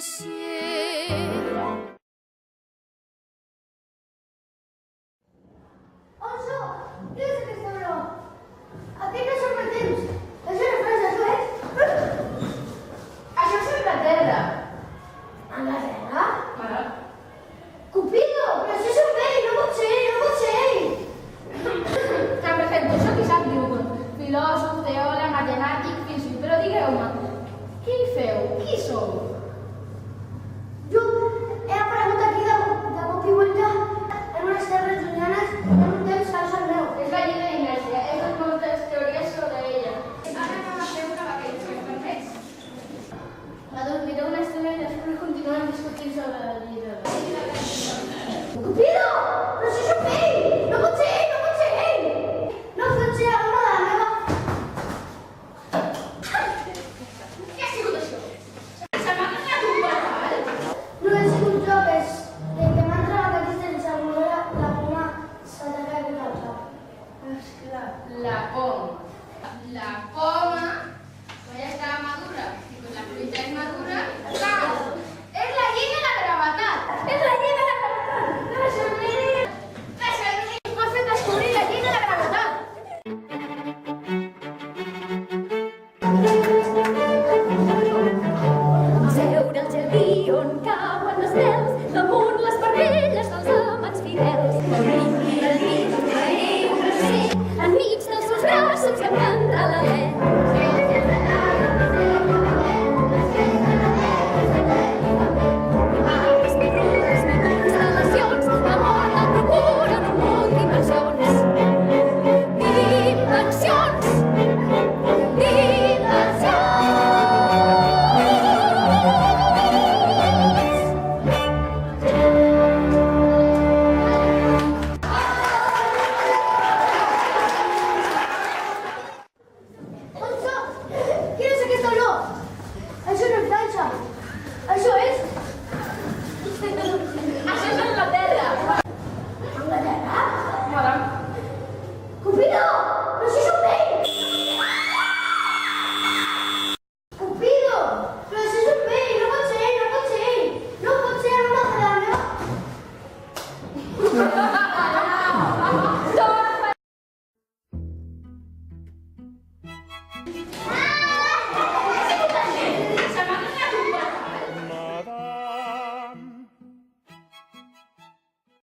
ciel. Oso, què és aquesta broma? Aquest no és el meu temps. És una frase, això és? Això és Anglaterra. Anglaterra? Ah. Cupido, però això és un vell, no pot ser, no pot ser ell. Que em presento, soc Isaac Newton, filòsof, teòleg, matemàtic, físic, però digueu-me, qui feu? Qui sou? Jo he aparegut aquí de cop i volta en unes terres llunyanes en un temps que no és el meu. És la llei de l'inèrcia, he fet moltes teories sobre ella. Ara anem a fer una vacació, perfecte. Dormiré una estona i després continuem discutint sobre la llei de Cupido, però això és un vell, no pot ser ell, no pot ser ell. No pot ser una de la meva... Què ha sigut això? Se m'ha quedat un barral? No he sigut jo, que m'han trebat aquí sense voler la poma se t'ha caigut al cap. Esclar, la poma. La poma, quan ja estava madura, i quan la fruita és madura, cau. És la llei de la gravetat. És la llei de la gravetat. Les Armínides m'ha fet descobrir la llei de la gravetat. Seure al jardí on cau